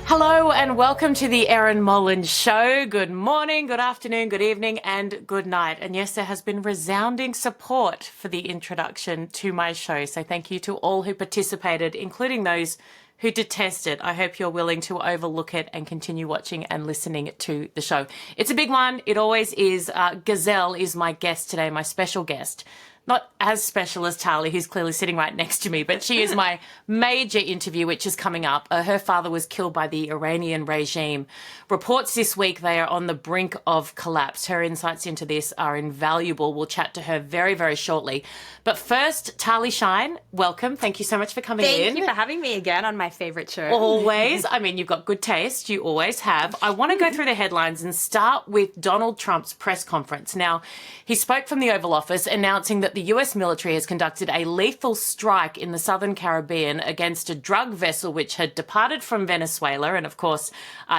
Hello and welcome to the Erin Molan Show. Good morning, good afternoon, good evening and good night. And yes, there has been resounding support for the introduction to my show. So thank you to all who participated, including those who detest it. I hope you're willing to overlook it and continue watching and listening to the show. It's a big one. It always is. Gazelle is my guest today, my special guest. Not as special as Tali, who's clearly sitting right next to me, but she is my major interview, which is coming up. Her father was killed by the Iranian regime. Reports this week they are on the brink of collapse. Her insights into this are invaluable. We'll chat to her very, very shortly. But first, Tali Shine, welcome. Thank you so much for coming in. Thank you for having me again on my favourite show. Always. I mean, you've got good taste. You always have. I want to go through the headlines and start with Donald Trump's press conference. Now, he spoke from the Oval Office announcing that the US military has conducted a lethal strike in the southern Caribbean against a drug vessel which had departed from Venezuela. And of course,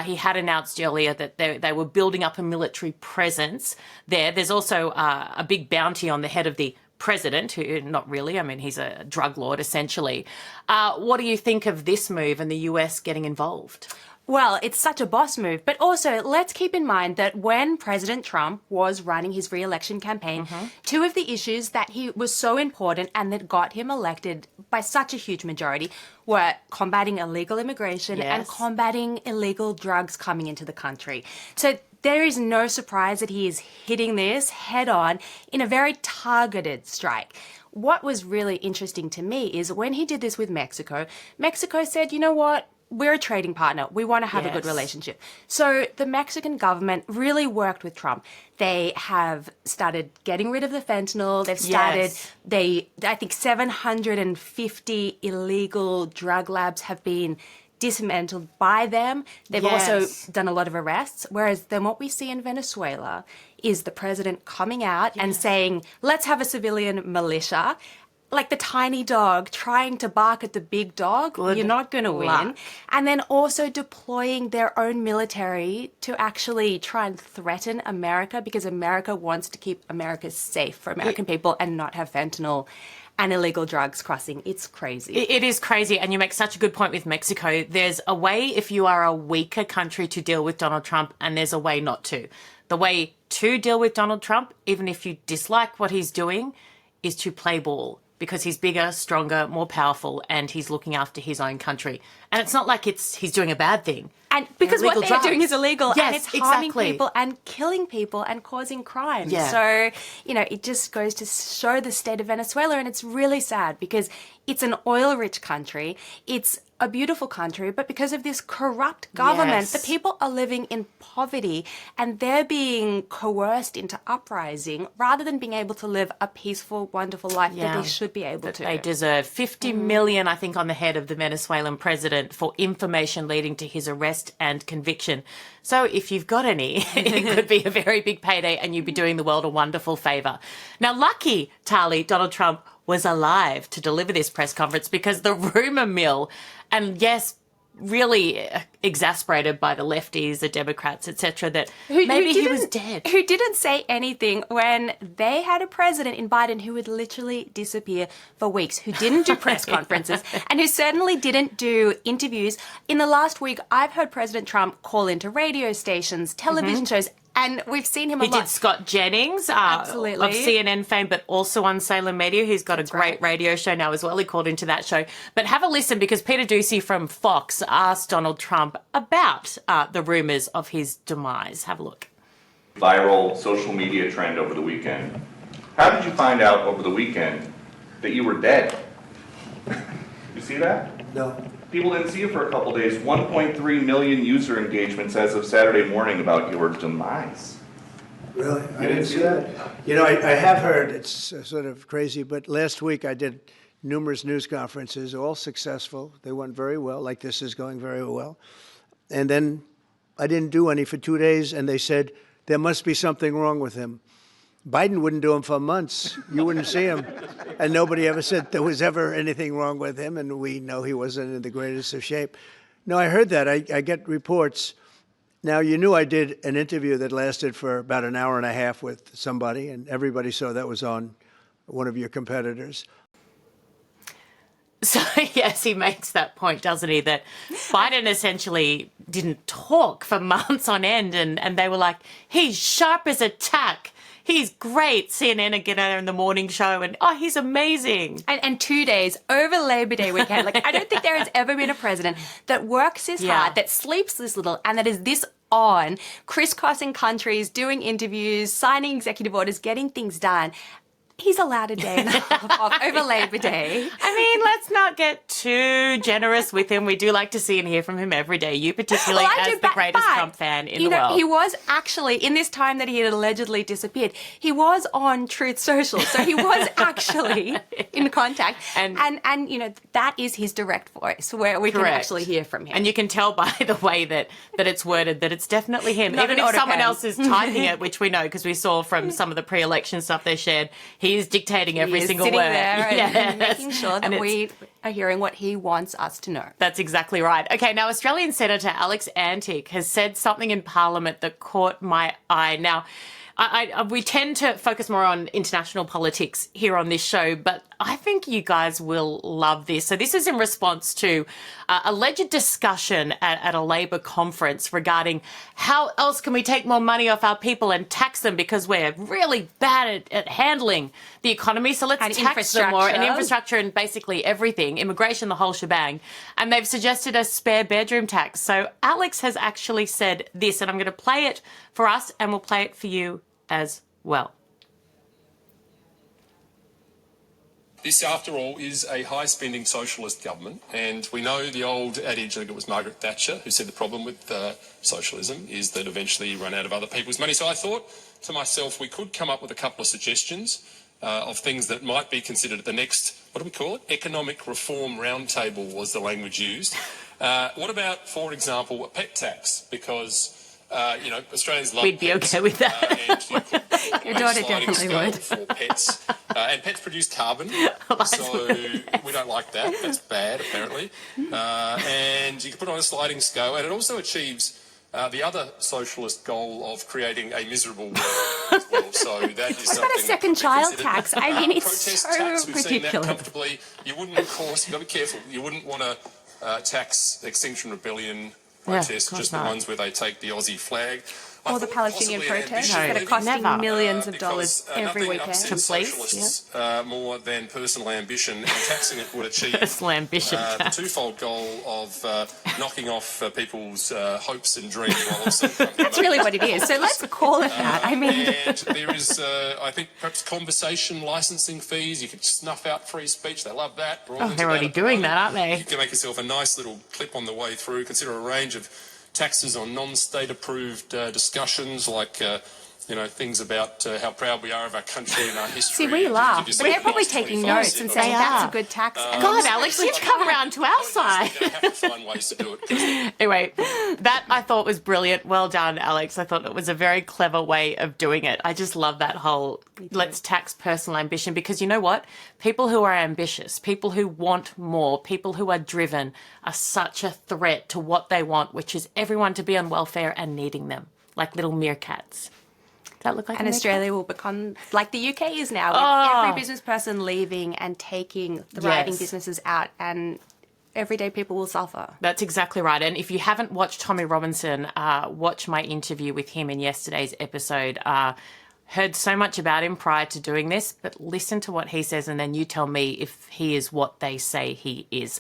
he had announced earlier that they were building up a military presence there. There's also a big bounty on the head of the president, who not really, I mean, he's a drug lord essentially. What do you think of this move and the US getting involved? Well, it's such a boss move. But also, let's keep in mind that when President Trump was running his re-election campaign, two of the issues that he was so important and that got him elected by such a huge majority were combating illegal immigration and combating illegal drugs coming into the country. So there is no surprise that he is hitting this head on in a very targeted strike. What was really interesting to me is when he did this with Mexico, Mexico said, you know what? We're a trading partner. We want to have a good relationship. So the Mexican government really worked with Trump. They have started getting rid of the fentanyl. They've started, I think 750 illegal drug labs have been dismantled by them. They've also done a lot of arrests. Whereas then what we see in Venezuela is the president coming out and saying, let's have a civilian militia. Like the tiny dog trying to bark at the big dog, you're not going to win. And then also deploying their own military to actually try and threaten America because America wants to keep America safe for American people and not have fentanyl and illegal drugs crossing. It's crazy. It is crazy. And you make such a good point with Mexico. There's a way if you are a weaker country to deal with Donald Trump, and there's a way not to. The way to deal with Donald Trump, even if you dislike what he's doing, is to play ball. Because he's bigger, stronger, more powerful, and he's looking after his own country. And it's not like he's doing a bad thing. And because what they're doing is illegal, and it's harming people and killing people and causing crime. So, you know, it just goes to show the state of Venezuela, and it's really sad because it's an oil-rich country. It's a beautiful country, but because of this corrupt government, the people are living in poverty and they're being coerced into uprising rather than being able to live a peaceful, wonderful life that they should be able to. They deserve 50 million, I think, on the head of the Venezuelan president for information leading to his arrest and conviction. So if you've got any, it could be a very big payday and you'd be doing the world a wonderful favour. Now, lucky, Tali, Donald Trump was alive to deliver this press conference because the rumour mill, and yes, really exasperated by the lefties, the Democrats, etc., that maybe he was dead. Who didn't say anything when they had a president in Biden who would literally disappear for weeks, who didn't do press conferences, and who certainly didn't do interviews. In the last week, I've heard President Trump call into radio stations, television shows, and we've seen him a lot. He did Scott Jennings of CNN fame, but also on Salem Media, who's got a great radio show now as well. He called into that show. But have a listen because Peter Doocy from Fox asked Donald Trump about the rumours of his demise. Have a look. Viral social media trend over the weekend. How did you find out over the weekend that you were dead? You see that? No. People didn't see you for a couple days. 1.3 million user engagements as of Saturday morning about your demise. Really? I didn't see that. You know, I have heard, it's sort of crazy, but last week I did numerous news conferences, all successful. They went very well, like this is going very well. And then I didn't do any for 2 days, and they said, there must be something wrong with him. Biden wouldn't do them for months. You wouldn't see him. And nobody ever said there was ever anything wrong with him, and we know he wasn't in the greatest of shape. No, I heard that. I get reports. Now, you knew I did an interview that lasted for about an hour and a half with somebody, and everybody saw that was on one of your competitors. So, yes, he makes that point, doesn't he, that Biden essentially didn't talk for months on end, and they were like, he's sharp as a tack. He's great. CNN again in the morning show, and he's amazing. And 2 days over Labor Day weekend. Like, I don't think there has ever been a president that works this hard, that sleeps this little, and that is this on, crisscrossing countries, doing interviews, signing executive orders, getting things done. He's allowed a day and a half off over Labor Day. I mean, let's not get too generous with him. We do like to see and hear from him every day. You particularly as the greatest Trump fan in the world. He was actually, in this time that he had allegedly disappeared, he was on Truth Social. So he was actually in contact. And that is his direct voice where we can actually hear from him. And you can tell by the way that it's worded that it's definitely him. Not even if someone else is typing it, which we know because we saw from some of the pre-election stuff they shared, he is dictating every single sitting word. There and making sure that we are hearing what he wants us to know. That's exactly right. Okay, now Australian Senator Alex Antic has said something in Parliament that caught my eye. Now, we tend to focus more on international politics here on this show, but I think you guys will love this. So this is in response to alleged discussion at a Labor conference regarding how else can we take more money off our people and tax them because we're really bad at handling the economy. So let's tax them more, and infrastructure and basically everything, immigration, the whole shebang. And they've suggested a spare bedroom tax. So Alex has actually said this, and I'm going to play it for us and we'll play it for you as well. This, after all, is a high-spending socialist government, and we know the old adage, I think it was Margaret Thatcher, who said the problem with socialism is that eventually you run out of other people's money. So I thought to myself we could come up with a couple of suggestions of things that might be considered at the next, what do we call it? Economic Reform Roundtable was the language used. What about, for example, a pet tax? Because Australians love We'd be pets, okay with that. And Your daughter definitely would. For pets. And pets produce carbon, so we don't like that. That's bad, apparently. And you can put it on a sliding scale, and it also achieves the other socialist goal of creating a miserable world as well. So that is What something. about a second child tax? I mean, it's protest so tax, we've seen that ridiculous. comfortably. You wouldn't, of course, you've got to be careful. You wouldn't want to tax Extinction Rebellion protests, just the ones where they take the Aussie flag. Or the Palestinian protests that are costing never. millions of dollars every weekend. Upsets To police, socialists more than personal ambition, and taxing it would achieve Personal ambition the tax. twofold goal of knocking off people's hopes and dreams while also That's really what it is. So let's call it that. I mean, and there is, I think, perhaps conversation licensing fees. You could snuff out free speech. They love that. We're all into They're already at the doing moment. that, aren't they? You can make yourself a nice little clip on the way through. Consider a range of taxes on non-state approved discussions like things about how proud we are of our country and our history. see, we laugh. Give But yourself they're probably a nice taking 25% notes and saying They that's are. a good tax. God, Alex, you've come around to our side. You're going to have to find ways to do it. Anyway, that I thought was brilliant. Well done, Alex. I thought it was a very clever way of doing it. I just love that whole let's tax personal ambition, because you know what? People who are ambitious, people who want more, people who are driven are such a threat to what they want, which is everyone to be on welfare and needing them, like little meerkats. Does that look like And a meerkat? Australia will become like the UK is now, with every business person leaving and taking thriving Yes. businesses out, and everyday people will suffer. That's exactly right. And if you haven't watched Tommy Robinson, watch my interview with him in yesterday's episode. Heard so much about him prior to doing this, but listen to what he says and then you tell me if he is what they say he is.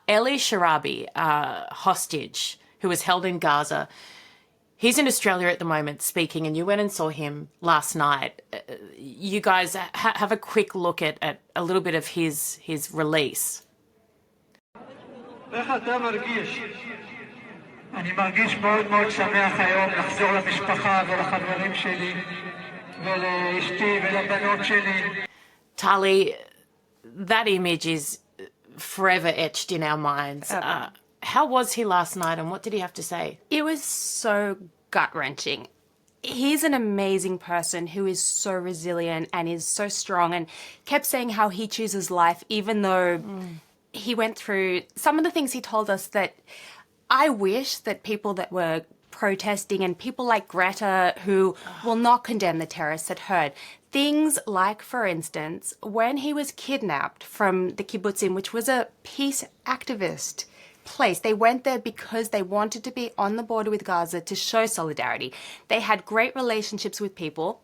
Eli Sharabi, hostage, who was held in Gaza, he's in Australia at the moment speaking, and you went and saw him last night. You guys have a quick look at a little bit of his release. איך אתה מרגיש? אני מרגיש מאוד מאוד שמח היום לחזור למשפחה ולחברים שלי ולאשתי ולבנות שלי. Tali, that image is forever etched in our minds. How was he last night and what did he have to say? It was so gut-wrenching. He's an amazing person who is so resilient and is so strong, and kept saying how he chooses life even though he went through some of the things he told us that I wish that people that were protesting, and people like Greta who will not condemn the terrorists had heard. Things like, for instance, when he was kidnapped from the kibbutzim, which was a peace activist place. They went there because they wanted to be on the border with Gaza to show solidarity. They had great relationships with people.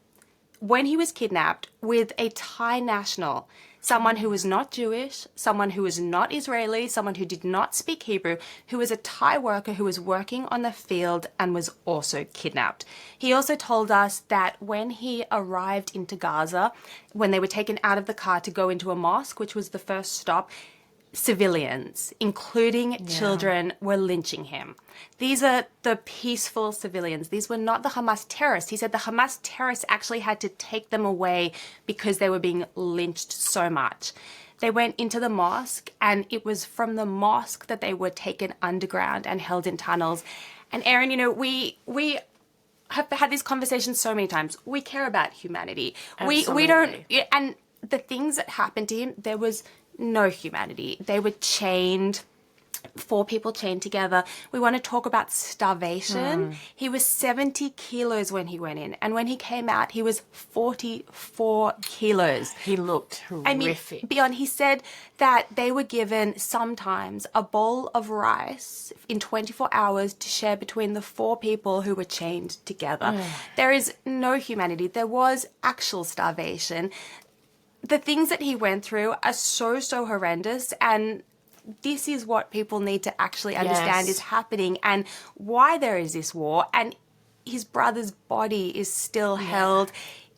When he was kidnapped with a Thai national, someone who was not Jewish, someone who was not Israeli, someone who did not speak Hebrew, who was a Thai worker who was working on the field and was also kidnapped. He also told us that when he arrived into Gaza, when they were taken out of the car to go into a mosque, which was the first stop, civilians, including children, were lynching him. These are the peaceful civilians. These were not the Hamas terrorists. He said the Hamas terrorists actually had to take them away because they were being lynched so much. They went into the mosque, and it was from the mosque that they were taken underground and held in tunnels. And Erin, you know, we have had this conversation so many times. We care about humanity. We don't, and the things that happened to him, there was no humanity. They were chained, 4 people chained together. We want to talk about starvation. He was 70 kilos when he went in, and when he came out, he was 44 kilos. He looked horrific. I mean, beyond, he said that they were given sometimes a bowl of rice in 24 hours to share between the 4 people who were chained together. There is no humanity. There was actual starvation. The things that he went through are so horrendous, and this is what people need to actually understand is happening and why there is this war. And his brother's body is still held.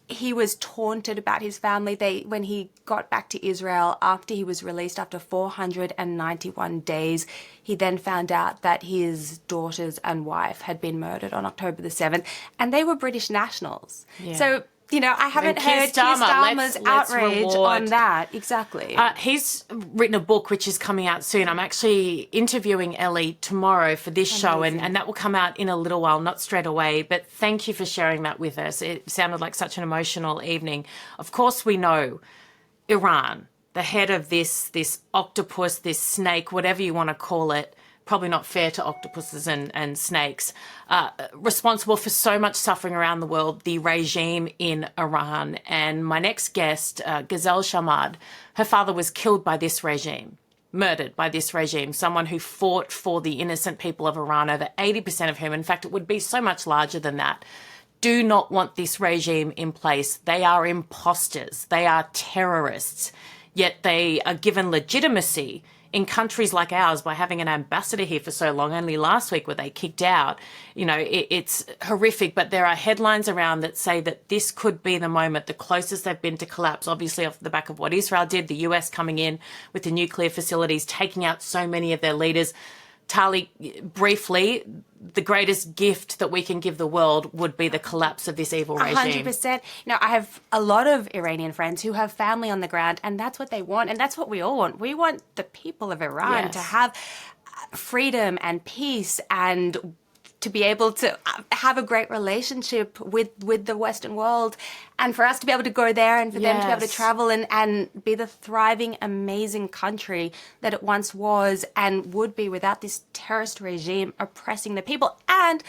He was taunted about his family. When he got back to Israel after he was released after 491 days, he then found out that his daughters and wife had been murdered on October the 7th, and they were British nationals. So, you know, I haven't heard Keir Starmer's outrage on that. Exactly. He's written a book which is coming out soon. I'm actually interviewing Ellie tomorrow for this show, and that will come out in a little while, not straight away. But thank you for sharing that with us. It sounded like such an emotional evening. Of course, we know Iran, the head of this octopus, this snake, whatever you want to call it, probably not fair to octopuses and snakes, responsible for so much suffering around the world, the regime in Iran. And my next guest, Gazelle Sharmahd, her father was killed by this regime, murdered by this regime, someone who fought for the innocent people of Iran, over 80% of whom, in fact, it would be so much larger than that, do not want this regime in place. They are imposters. They are terrorists. Yet they are given legitimacy in countries like ours by having an ambassador here for so long. Only last week were they kicked out. You know, it's horrific, but there are headlines around that say that this could be the moment, the closest they've been to collapse, obviously off the back of what Israel did, the US coming in with the nuclear facilities, taking out so many of their leaders. Tali, briefly, the greatest gift that we can give the world would be the collapse of this evil regime. 100%. You know, I have a lot of Iranian friends who have family on the ground, and that's what they want, and that's what we all want. We want the people of Iran to have freedom and peace and to be able to have a great relationship with the Western world, and for us to be able to go there and for them to be able to travel and be the thriving, amazing country that it once was and would be without this terrorist regime oppressing the people and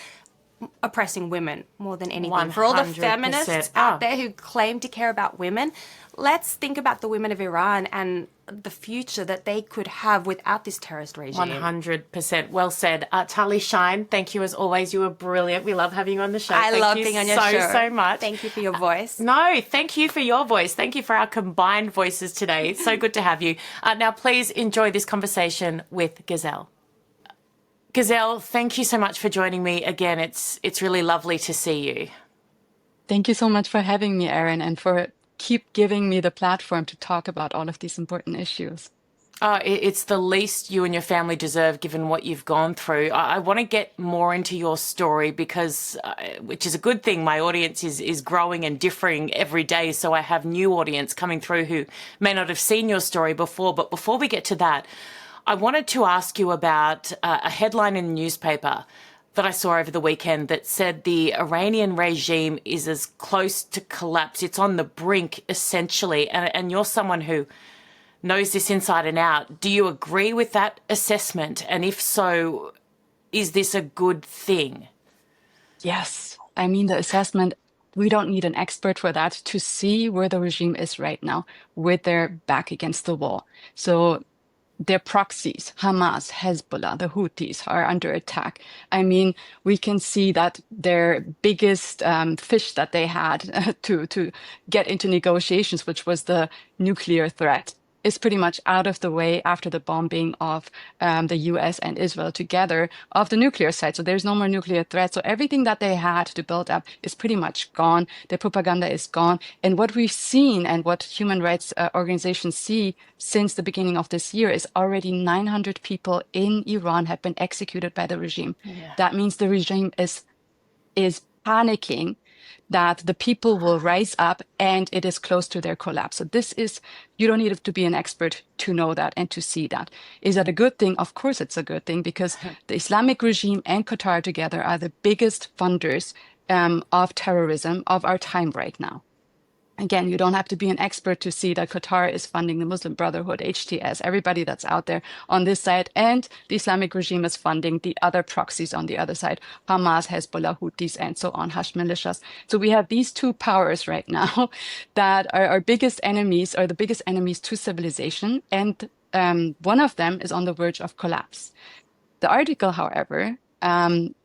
oppressing women more than anything. 100%. For all the feminists out there who claim to care about women, let's think about the women of Iran and the future that they could have without this terrorist regime. 100%. Well said. Tali Shine, thank you as always. You were brilliant. We love having you on the show. I love being on your show. So much. Thank you for your voice. No, thank you for your voice. Thank you for our combined voices today. It's so good to have you. Now, please enjoy this conversation with Gazelle. Gazelle, thank you so much for joining me again. It's really lovely to see you. Thank you so much for having me, Erin, and for keep giving me the platform to talk about all of these important issues. It's the least you and your family deserve, given what you've gone through. I want to get more into your story because, which is a good thing, my audience is growing and differing every day. So I have new audience coming through who may not have seen your story before. But before we get to that, I wanted to ask you about a headline in the newspaper that I saw over the weekend that said the Iranian regime is as close to collapse. It's on the brink, essentially. And you're someone who knows this inside and out. Do you agree with that assessment? And if so, is this a good thing? Yes. I mean, the assessment, we don't need an expert for that to see where the regime is right now with their back against the wall. So their proxies, Hamas, Hezbollah, the Houthis, are under attack. I mean, we can see that their biggest fish that they had to get into negotiations, which was the nuclear threat, is pretty much out of the way after the bombing of the US and Israel together of the nuclear site. So there's no more nuclear threat. So everything that they had to build up is pretty much gone. Their propaganda is gone. And what we've seen and what human rights organizations see since the beginning of this year is already 900 people in Iran have been executed by the regime. Yeah. That means the regime is panicking that the people will rise up and it is close to their collapse. So this is, you don't need to be an expert to know that and to see that. Is that a good thing? Of course it's a good thing, because the Islamic regime and Qatar together are the biggest funders of terrorism of our time right now. Again, you don't have to be an expert to see that Qatar is funding the Muslim Brotherhood, HTS, everybody that's out there on this side. And the Islamic regime is funding the other proxies on the other side, Hamas, Hezbollah, Houthis, and so on, Hashd militias. So we have these two powers right now that are our biggest enemies, or the biggest enemies to civilization. And one of them is on the verge of collapse. The article, however,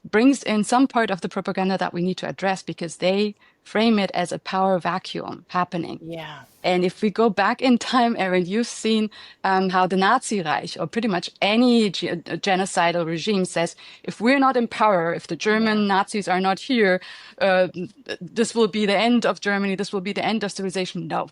brings in some part of the propaganda that we need to address, because they frame it as a power vacuum happening. Yeah. And if we go back in time, Erin, you've seen how the Nazi Reich, or pretty much any genocidal regime, says, if we're not in power, if the German Nazis are not here, this will be the end of Germany, this will be the end of civilization. No.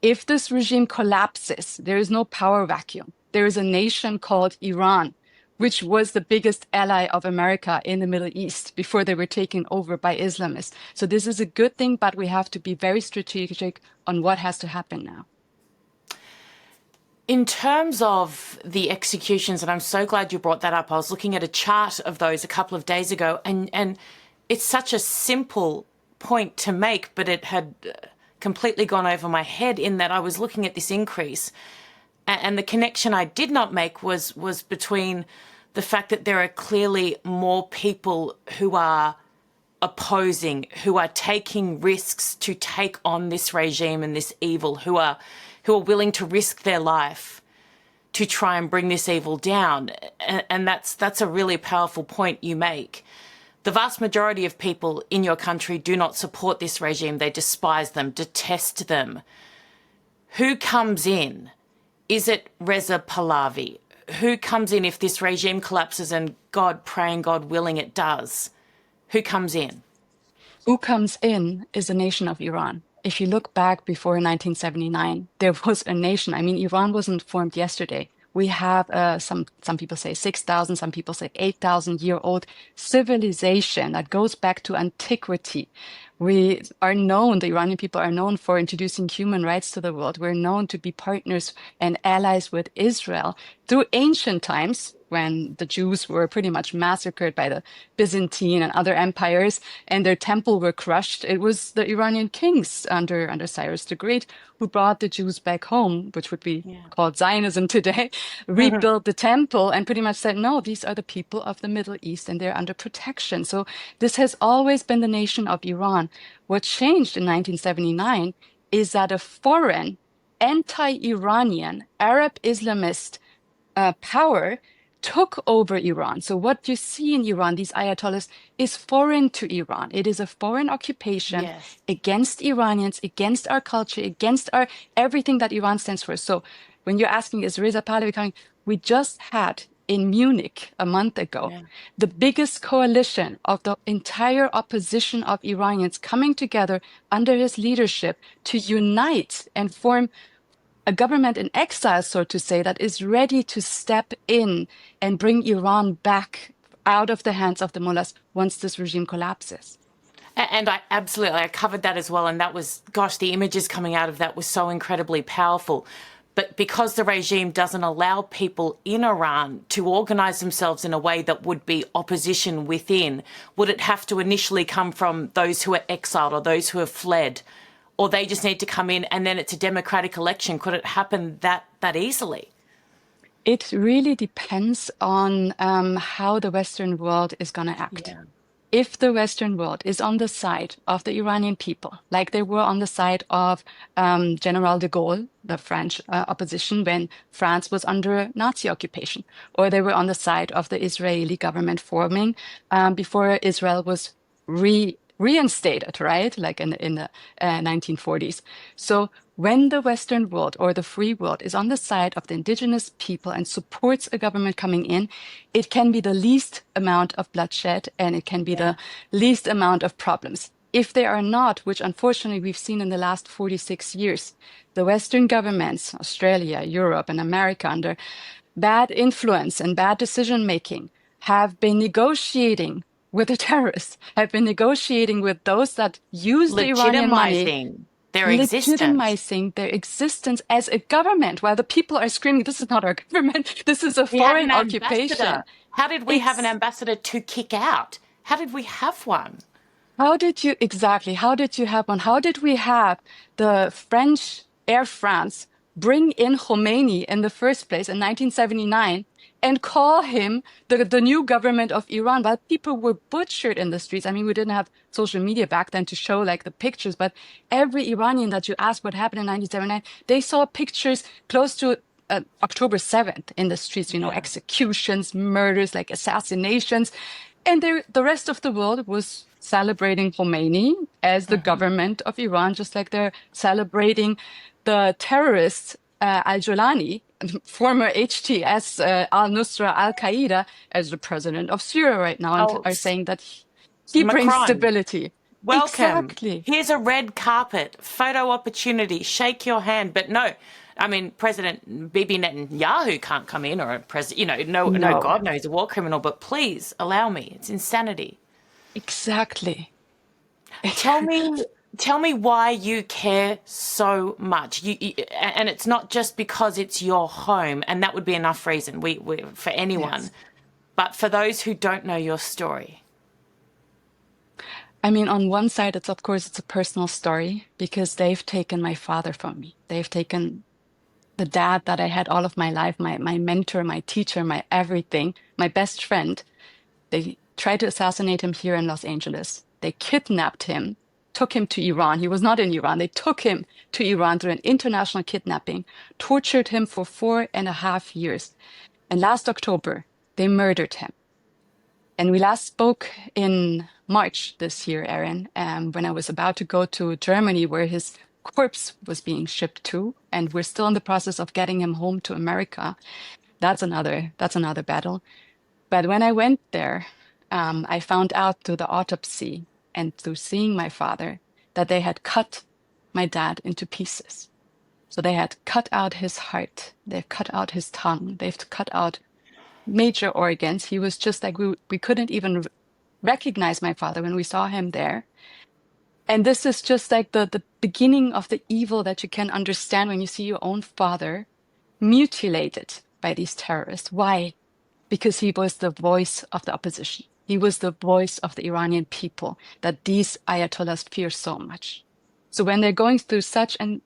If this regime collapses, there is no power vacuum. There is a nation called Iran, which was the biggest ally of America in the Middle East before they were taken over by Islamists. So this is a good thing, but we have to be very strategic on what has to happen now. In terms of the executions, and I'm so glad you brought that up, I was looking at a chart of those a couple of days ago, and it's such a simple point to make, but it had completely gone over my head in that I was looking at this increase. And the connection I did not make was between the fact that there are clearly more people who are opposing, who are taking risks to take on this regime and this evil, who are willing to risk their life to try and bring this evil down. And that's a really powerful point you make. The vast majority of people in your country do not support this regime. They despise them, detest them. Who comes in? Is it Reza Pahlavi? Who comes in if this regime collapses, and God praying, God willing it does? Who comes in? Who comes in is the nation of Iran. If you look back before 1979, there was a nation. I mean, Iran wasn't formed yesterday. We have some people say 6,000, some people say 8,000-year-old civilization that goes back to antiquity. We are known, the Iranian people are known for introducing human rights to the world. We're known to be partners and allies with Israel through ancient times, when the Jews were pretty much massacred by the Byzantine and other empires, and their temple were crushed. It was the Iranian kings under Cyrus the Great who brought the Jews back home, which would be called Zionism today, rebuilt the temple, and pretty much said, no, these are the people of the Middle East and they're under protection. So this has always been the nation of Iran. What changed in 1979 is that a foreign, anti-Iranian, Arab Islamist power took over Iran. So what you see in Iran, these ayatollahs, is foreign to Iran. It is a foreign occupation against Iranians, against our culture, against our everything that Iran stands for. So when you're asking, is Reza Pahlavi coming? We just had in Munich a month ago, the biggest coalition of the entire opposition of Iranians coming together under his leadership to unite and form a government in exile, so to say, that is ready to step in and bring Iran back out of the hands of the mullahs once this regime collapses. And I covered that as well. And that was, gosh, the images coming out of that was so incredibly powerful. But because the regime doesn't allow people in Iran to organize themselves in a way that would be opposition within, would it have to initially come from those who are exiled or those who have fled? Or they just need to come in and then it's a democratic election? Could it happen that easily? It really depends on how the Western world is going to act. if the Western world is on the side of the Iranian people, like they were on the side of General de Gaulle, the French opposition, when France was under Nazi occupation, or they were on the side of the Israeli government forming before Israel was reinstated, right? Like in the 1940s. So when the Western world or the free world is on the side of the indigenous people and supports a government coming in, it can be the least amount of bloodshed and it can be the least amount of problems. If they are not, which unfortunately we've seen in the last 46 years, the Western governments, Australia, Europe, and America, under bad influence and bad decision making, have been negotiating with the terrorists, have been negotiating with those that use the Iranian money, their existence. legitimizing their existence as a government, while the people are screaming, this is not our government, this is a foreign occupation. How did we have an ambassador to kick out? How did we have one? How did you have one? How did we have the French Air France bring in Khomeini in the first place in 1979 and call him the new government of Iran, while people were butchered in the streets? I mean, we didn't have social media back then to show like the pictures, but every Iranian that you asked what happened in 1979, they saw pictures close to October 7th in the streets, you know, executions, murders, like assassinations. And the rest of the world was celebrating Khomeini as the government of Iran, just like they're celebrating the terrorist al-Jolani, former HTS, al-Nusra, al-Qaeda, as the president of Syria right now, and are saying that he brings stability. Welcome. Exactly. Here's a red carpet, photo opportunity, shake your hand. But no, I mean, President Bibi Netanyahu can't come in, or a president, you know, no, God knows, a war criminal, but please allow me. It's insanity. Exactly. Tell me why you care so much. And it's not just because it's your home, and that would be enough reason for anyone. But for those who don't know your story. I mean, on one side, it's a personal story, because they've taken my father from me. They've taken the dad that I had all of my life, my mentor, my teacher, my everything, my best friend. They tried to assassinate him here in Los Angeles. They kidnapped him, took him to Iran. He was not in Iran. They took him to Iran through an international kidnapping, tortured him for 4.5 years. And last October, they murdered him. And we last spoke in March this year, Erin, when I was about to go to Germany, where his corpse was being shipped to, and we're still in the process of getting him home to America. That's another battle. But when I went there, I found out through the autopsy and through seeing my father that they had cut my dad into pieces. So they had cut out his heart, they've cut out his tongue, they've cut out major organs. He was just like, we couldn't even recognize my father when we saw him there. And this is just like the beginning of the evil that you can understand when you see your own father mutilated by these terrorists. Why? Because he was the voice of the opposition. He was the voice of the Iranian people that these Ayatollahs fear so much. So when they're going through such a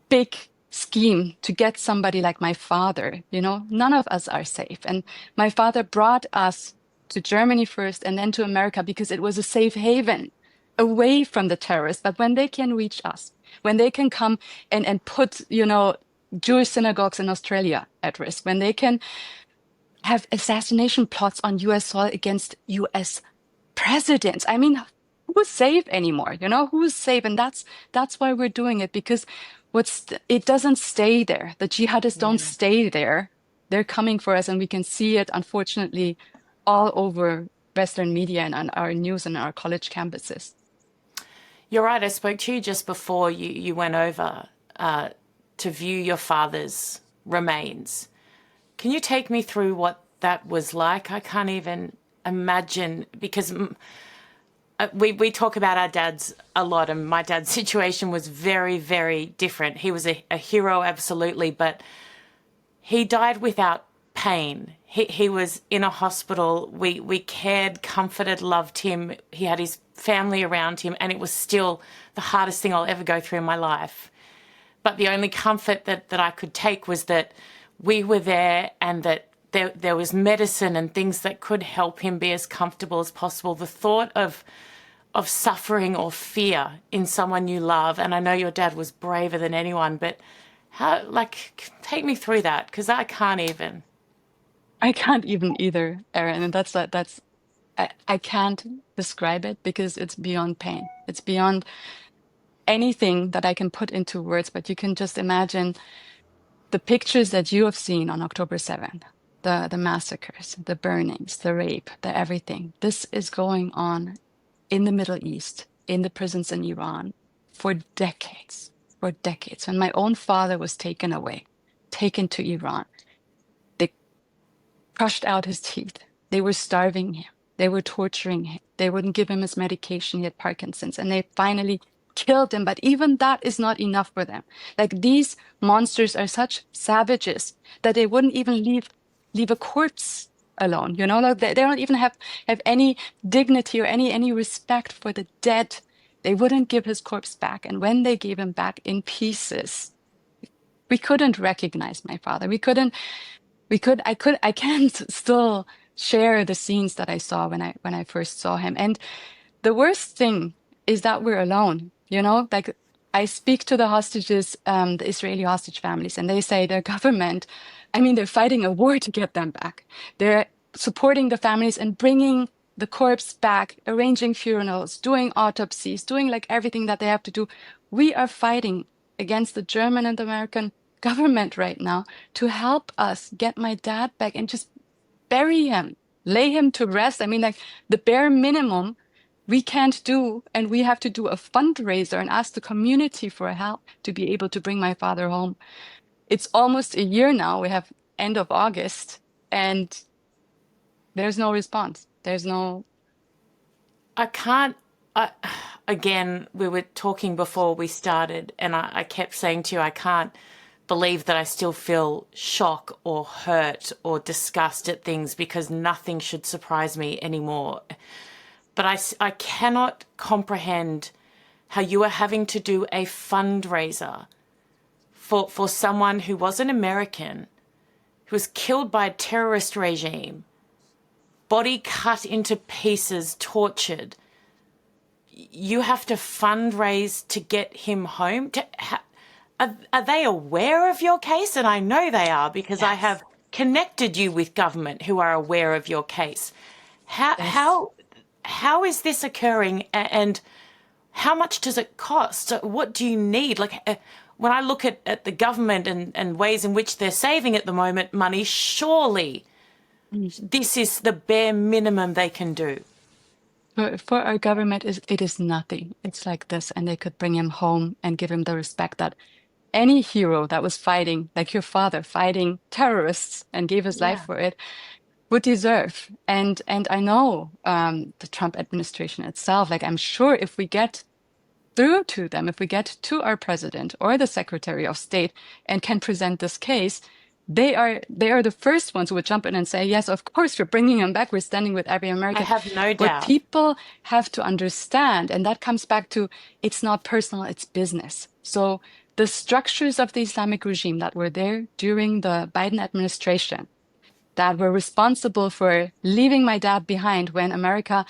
big scheme to get somebody like my father, you know, none of us are safe. And my father brought us to Germany first and then to America because it was a safe haven away from the terrorists. But when they can reach us, when they can come and put, you know, Jewish synagogues in Australia at risk, when they can have assassination plots on US soil against US presidents. I mean, who's safe anymore? You know, who's safe? And that's why we're doing it, because it doesn't stay there. The jihadists don't stay there. They're coming for us, and we can see it, unfortunately, all over Western media and on our news and our college campuses. You're right. I spoke to you just before you went over to view your father's remains. Can you take me through what that was like? I can't even imagine, because we talk about our dads a lot, and my dad's situation was very, very different. He was a hero, absolutely, but he died without pain. He was in a hospital. We cared, comforted, loved him. He had his family around him, and it was still the hardest thing I'll ever go through in my life. But the only comfort that I could take was that we were there, and that there was medicine and things that could help him be as comfortable as possible. The thought of suffering or fear in someone you love, and I know your dad was braver than anyone, but how, like, take me through that, because I can't even. I can't even either, Erin, and I can't describe it because it's beyond pain. It's beyond anything that I can put into words, but you can just imagine the pictures that you have seen on October 7th, the massacres, the burnings, the rape, the everything. This is going on in the Middle East, in the prisons in Iran, for decades. When my own father was taken away, taken to Iran, they crushed out his teeth. They were starving him. They were torturing him. They wouldn't give him his medication. He had Parkinson's, and they finally killed him. But even that is not enough for them. Like, these monsters are such savages that they wouldn't even leave a corpse alone. You know, like they don't even have any dignity or any respect for the dead. They wouldn't give his corpse back. And when they gave him back in pieces, we couldn't recognize my father. I can't still share the scenes that I saw when I first saw him. And the worst thing is that we're alone, you know, like, I speak to the hostages, the Israeli hostage families, and they say their government, I mean, they're fighting a war to get them back. They're supporting the families and bringing the corpse back, arranging funerals, doing autopsies, doing like everything that they have to do. We are fighting against the German and American government right now to help us get my dad back and just bury him, lay him to rest. I mean, like, the bare minimum we can't do, and we have to do a fundraiser and ask the community for help to be able to bring my father home. It's almost a year now. We have end of August, and there's no response. There's no. I can't. Again, we were talking before we started, and I kept saying to you, I can't believe that I still feel shock or hurt or disgust at things, because nothing should surprise me anymore. But I cannot comprehend how you are having to do a fundraiser for someone who was an American, who was killed by a terrorist regime, body cut into pieces, tortured. You have to fundraise to get him home. Are they aware of your case? And I know they are, because I have connected you with government who are aware of your case. How is this occurring, and how much does it cost? What do you need? Like, when I look at the government and ways in which they're saving at the moment money, surely this is the bare minimum they can do. For our government, it is nothing. It's like this, and they could bring him home and give him the respect that any hero that was fighting, like your father, fighting terrorists and gave his life for it, would deserve. And I know the Trump administration itself, like, I'm sure if we get through to them, if we get to our president or the Secretary of State and can present this case, they are the first ones who would jump in and say, yes, of course, we're bringing him back. We're standing with every American. I have no doubt. What people have to understand, and that comes back to, it's not personal, it's business. So the structures of the Islamic regime that were there during the Biden administration, that were responsible for leaving my dad behind when America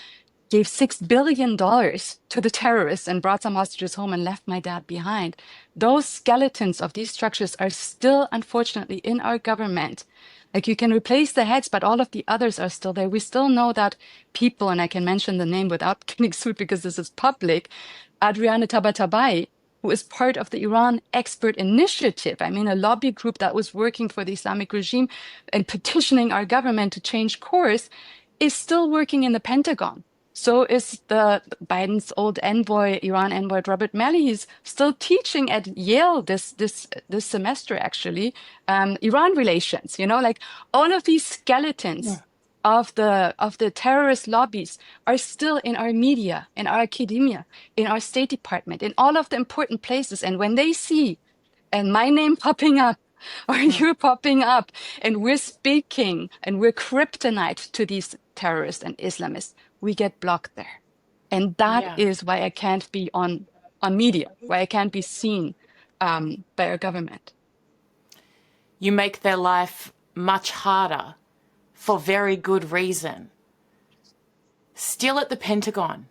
gave $6 billion to the terrorists and brought some hostages home and left my dad behind. Those skeletons of these structures are still, unfortunately, in our government. Like, you can replace the heads, but all of the others are still there. We still know that people, and I can mention the name without getting sued because this is public, Adriana Tabatabai, who is part of the Iran Expert Initiative, I mean, a lobby group that was working for the Islamic regime and petitioning our government to change course, is still working in the Pentagon. So is the Biden's old envoy, Iran envoy Robert Malley. He's still teaching at Yale this semester, actually, Iran relations. You know, like, all of these skeletons of the terrorist lobbies are still in our media, in our academia, in our State Department, in all of the important places. And when they see, and my name popping up, or you popping up, and we're speaking, and we're kryptonite to these terrorists and Islamists, we get blocked there. And that is why I can't be on media, why I can't be seen by our government. You make their life much harder for very good reason. Still at the Pentagon.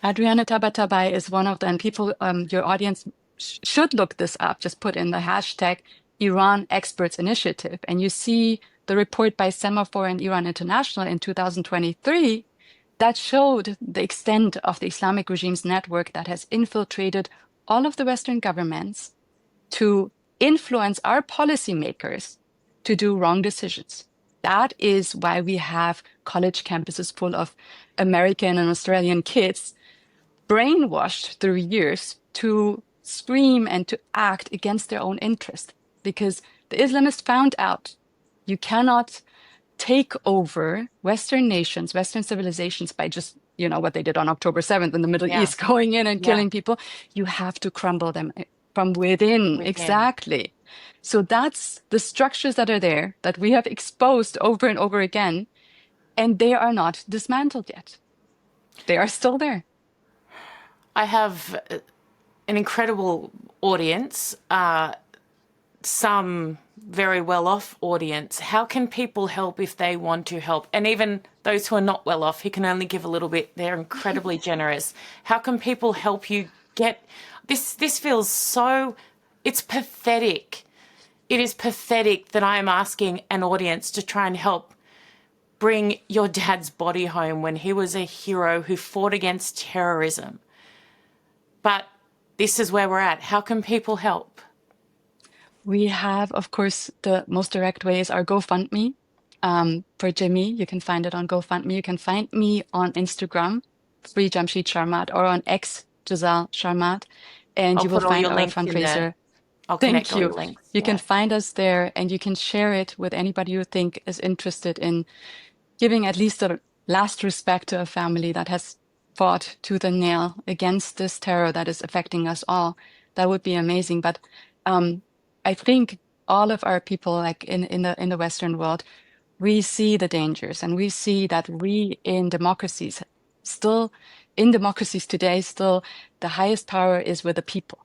Adriana Tabatabai is one of them. People, your audience should look this up. Just put in the hashtag Iran Experts Initiative, and you see the report by Semaphore and Iran International in 2023 that showed the extent of the Islamic regime's network that has infiltrated all of the Western governments to influence our policymakers to do wrong decisions. That is why we have college campuses full of American and Australian kids brainwashed through years to scream and to act against their own interest, because the Islamists found out you cannot take over Western nations, Western civilizations by just, what they did on October 7th in the Middle East, going in and killing people. You have to crumble them from within. Exactly. So that's the structures that are there that we have exposed over and over again, and they are not dismantled yet. They are still there. I have an incredible audience, some very well-off audience. How can people help if they want to help? And even those who are not well-off, who can only give a little bit, they're incredibly generous. How can people help you get... This feels so... It's pathetic. It is pathetic that I am asking an audience to try and help bring your dad's body home when he was a hero who fought against terrorism. But this is where we're at. How can people help? We have, of course, the most direct way is our GoFundMe. For Jimmy, you can find it on GoFundMe. You can find me on Instagram, Free Jamshid Sharmahd, or on X, Gazelle Sharmahd, and you will find our fundraiser. Thank you. You can find us there, and you can share it with anybody you think is interested in giving at least a last respect to a family that has fought tooth and nail against this terror that is affecting us all. That would be amazing. But I think all of our people, like in the Western world, we see the dangers, and we see that we in democracies today, still the highest power is with the people.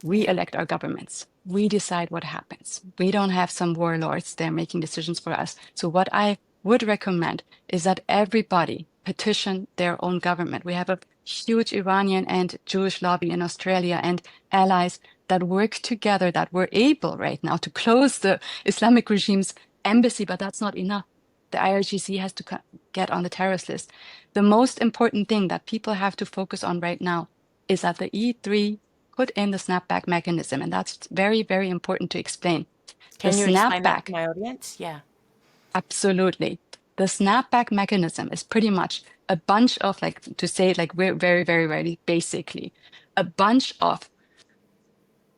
We elect our governments. We decide what happens. We don't have some warlords there making decisions for us. So what I would recommend is that everybody petition their own government. We have a huge Iranian and Jewish lobby in Australia and allies that work together, that we're able right now to close the Islamic regime's embassy, but that's not enough. The IRGC has to get on the terrorist list. The most important thing that people have to focus on right now is that the E3 put in the snapback mechanism, and that's very, very important to explain. Can you explain that to my audience? Yeah. Absolutely. The snapback mechanism is pretty much a bunch of, we're very, very, very basically, a bunch of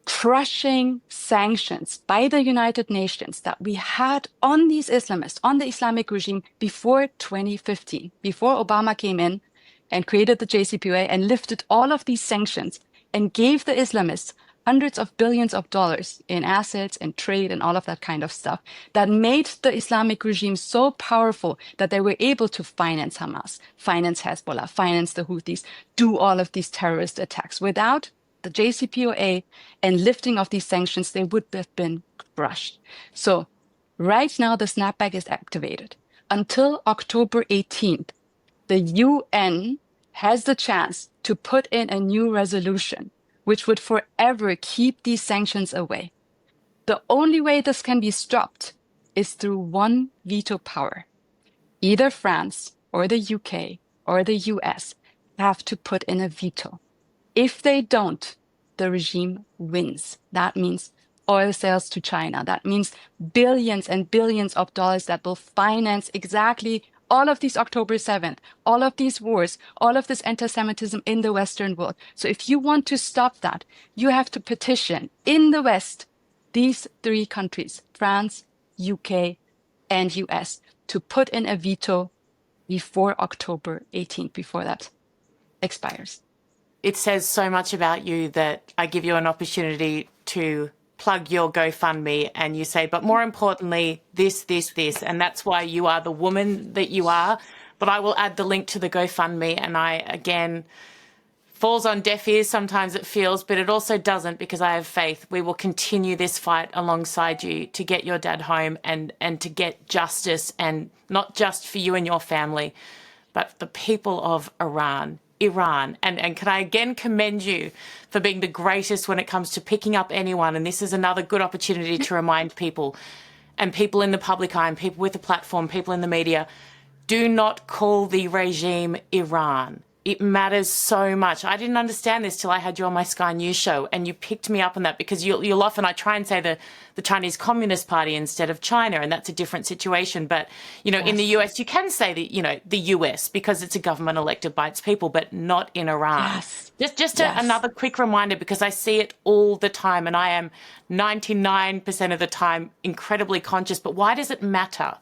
crushing sanctions by the United Nations that we had on these Islamists, on the Islamic regime before 2015, before Obama came in and created the JCPOA and lifted all of these sanctions and gave the Islamists hundreds of billions of dollars in assets and trade and all of that kind of stuff that made the Islamic regime so powerful that they were able to finance Hamas, finance Hezbollah, finance the Houthis, do all of these terrorist attacks. Without the JCPOA and lifting of these sanctions, they would have been crushed. So right now, the snapback is activated. Until October 18th, the UN has the chance to put in a new resolution which would forever keep these sanctions away. The only way this can be stopped is through one veto power. Either France or the UK or the US have to put in a veto. If they don't, the regime wins. That means oil sales to China. That means billions and billions of dollars that will finance exactly all of these October 7th, all of these wars, all of this anti-Semitism in the Western world. So if you want to stop that, you have to petition in the West, these three countries, France, UK, and US, to put in a veto before October 18th, before that expires. It says so much about you that I give you an opportunity to plug your GoFundMe and you say, but more importantly, this, and that's why you are the woman that you are. But I will add the link to the GoFundMe, and I, again, falls on deaf ears sometimes, it feels, but it also doesn't, because I have faith. We will continue this fight alongside you to get your dad home and to get justice, and not just for you and your family, but the people of Iran. And can I again commend you for being the greatest when it comes to picking up anyone. And this is another good opportunity to remind people, and people in the public eye and people with a platform, people in the media, do not call the regime Iran. It matters so much. I didn't understand this till I had you on my Sky News show, and you picked me up on that, because you'll often, I try and say the Chinese Communist Party instead of China, and that's a different situation. But, in the US, you can say the US, because it's a government elected by its people, but not in Iran. Yes. Just another quick reminder, because I see it all the time, and I am 99% of the time incredibly conscious. But why does it matter?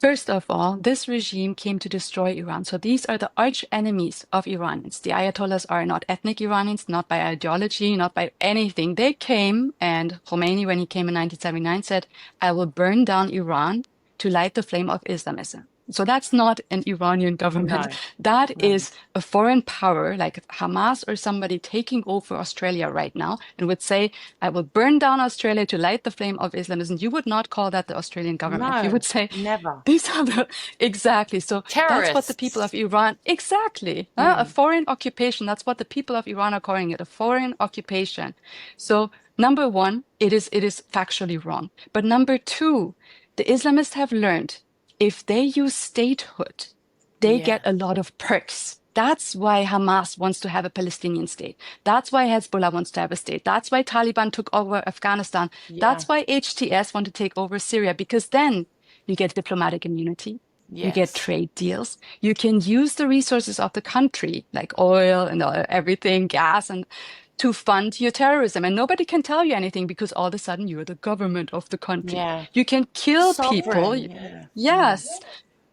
First of all, this regime came to destroy Iran. So these are the arch enemies of Iranians. The Ayatollahs are not ethnic Iranians, not by ideology, not by anything. They came, and Khomeini, when he came in 1979, said, I will burn down Iran to light the flame of Islamism. So that's not an Iranian government. No. That is a foreign power like Hamas or somebody taking over Australia right now and would say, I will burn down Australia to light the flame of Islamism. You would not call that the Australian government. No, You would say, never. these are the, exactly. So that's what the people of Iran, exactly. A foreign occupation. That's what the people of Iran are calling it, a foreign occupation. So number one, it is factually wrong. But number two, the Islamists have learned if they use statehood, they get a lot of perks. That's why Hamas wants to have a Palestinian state. That's why Hezbollah wants to have a state. That's why Taliban took over Afghanistan. That's why HTS want to take over Syria, because then you get diplomatic immunity. You get trade deals. You can use the resources of the country, like oil and everything, gas, and to fund your terrorism. And nobody can tell you anything, because all of a sudden you're the government of the country. Yeah. You can kill people. Yeah. Yes.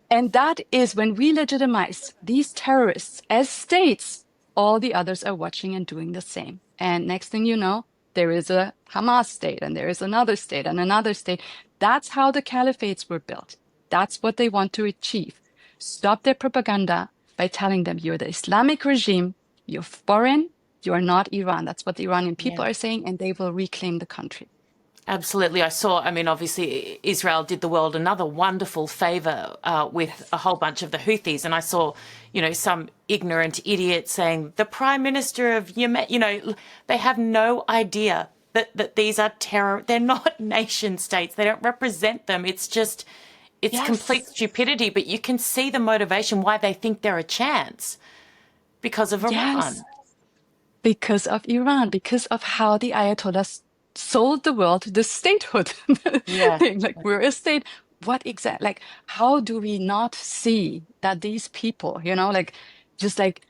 And that is when we legitimize these terrorists as states, all the others are watching and doing the same. And next thing you know, there is a Hamas state, and there is another state and another state. That's how the caliphates were built. That's what they want to achieve. Stop their propaganda by telling them you're the Islamic regime, you're foreign, you are not Iran. That's what the Iranian people are saying, and they will reclaim the country. Absolutely. Obviously, Israel did the world another wonderful favor with a whole bunch of the Houthis. And I saw, some ignorant idiot saying the Prime Minister of Yemen, they have no idea that these are terror. They're not nation states. They don't represent them. It's just, it's complete stupidity. But you can see the motivation why they think they're a chance, because of Iran. Yes. Because of Iran, because of how the Ayatollahs sold the world the statehood thing. Like, we're a state. What exactly? Like, how do we not see that these people, just like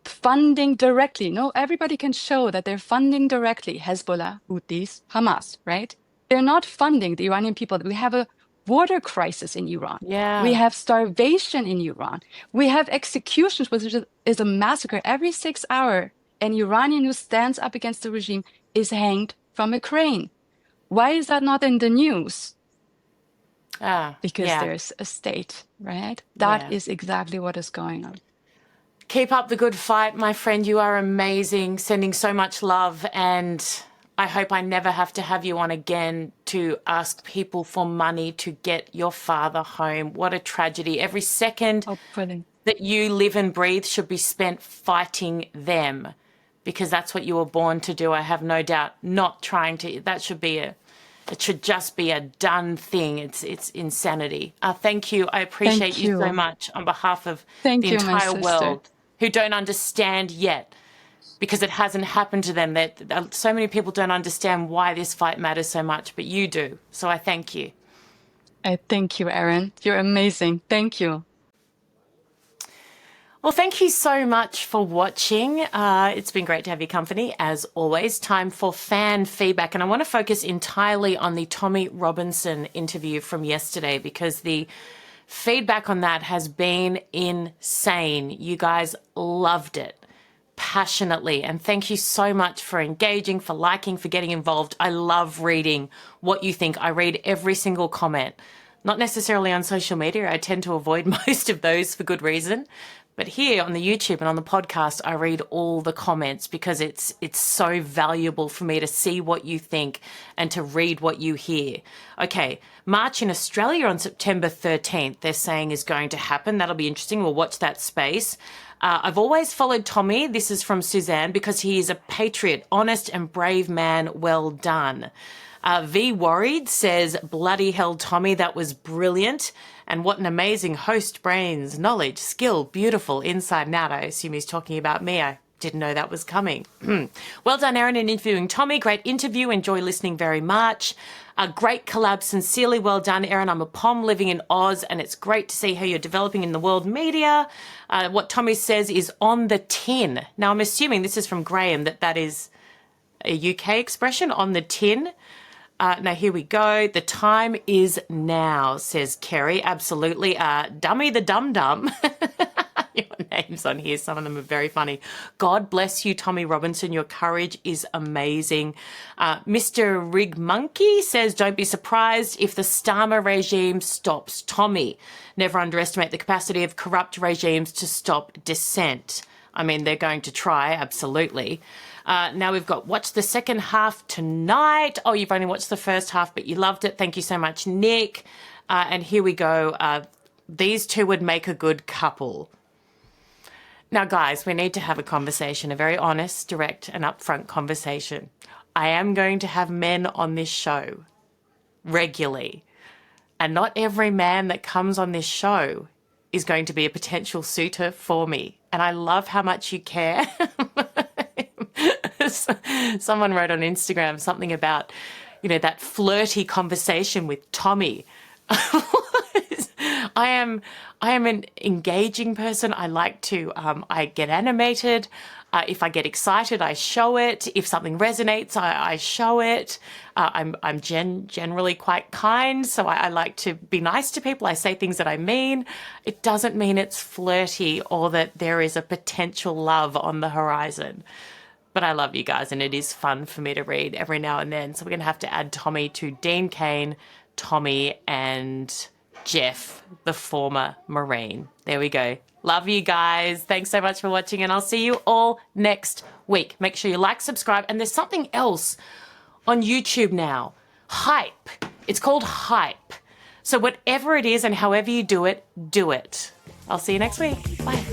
funding directly? No, everybody can show that they're funding directly Hezbollah, Houthis, Hamas, right? They're not funding the Iranian people. We have a water crisis in Iran. Yeah. We have starvation in Iran. We have executions, which is a massacre every 6 hours. An Iranian who stands up against the regime is hanged from a crane. Why is that not in the news? Because there's a state, right? That is exactly what is going on. Keep up the good fight, my friend. You are amazing, sending so much love. And I hope I never have to have you on again to ask people for money to get your father home. What a tragedy. Every second that you live and breathe should be spent fighting them, because that's what you were born to do. I have no doubt. Not trying to, it should just be a done thing. It's insanity. Thank you. I appreciate you so much on behalf of the entire world who don't understand yet, because it hasn't happened to them. That so many people don't understand why this fight matters so much, but you do. So I thank you. I thank you, Erin. You're amazing. Thank you. Well, thank you so much for watching. It's been great to have your company, as always. Time for fan feedback. And I want to focus entirely on the Tommy Robinson interview from yesterday, because the feedback on that has been insane. You guys loved it passionately. And thank you so much for engaging, for liking, for getting involved. I love reading what you think. I read every single comment. Not necessarily on social media. I tend to avoid most of those for good reason. But here on the YouTube and on the podcast, I read all the comments because it's so valuable for me to see what you think and to read what you hear. Okay, March in Australia on September 13th, they're saying is going to happen. That'll be interesting. We'll watch that space. I've always followed Tommy. This is from Suzanne, because he is a patriot, honest and brave man. Well done. V Worried says, bloody hell, Tommy, that was brilliant. And what an amazing host, brains, knowledge, skill, beautiful, inside and out. I assume he's talking about me. I didn't know that was coming. Well done, Erin, in interviewing Tommy. Great interview. Enjoy listening very much. A great collab. Sincerely well done, Erin. I'm a POM living in Oz, and it's great to see how you're developing in the world media. What Tommy says is on the tin. Now, I'm assuming this is from Graham, that is a UK expression, on the tin. Now, here we go. The time is now, says Kerry. Absolutely. Dummy the Dum-Dum. Your names on here, some of them are very funny. God bless you, Tommy Robinson. Your courage is amazing. Mr. Rig Monkey says, don't be surprised if the Starmer regime stops Tommy. Never underestimate the capacity of corrupt regimes to stop dissent. I mean, they're going to try, absolutely. Now we've got watch the second half tonight. Oh, you've only watched the first half, but you loved it. Thank you so much, Nick. And here we go. These two would make a good couple. Now, guys, we need to have a conversation, a very honest, direct and upfront conversation. I am going to have men on this show regularly. And not every man that comes on this show is going to be a potential suitor for me. And I love how much you care. Someone wrote on Instagram something about, that flirty conversation with Tommy. I am an engaging person. I like to, I get animated. If I get excited, I show it. If something resonates, I show it. I'm generally quite kind, so I like to be nice to people. I say things that I mean. It doesn't mean it's flirty or that there is a potential love on the horizon. But I love you guys, and it is fun for me to read every now and then. So we're going to have to add Tommy to Dean Cain, Tommy, and Jeff, the former Marine. There we go. Love you guys. Thanks so much for watching, and I'll see you all next week. Make sure you like, subscribe, and there's something else on YouTube now. Hype. It's called Hype. So whatever it is and however you do it, do it. I'll see you next week. Bye.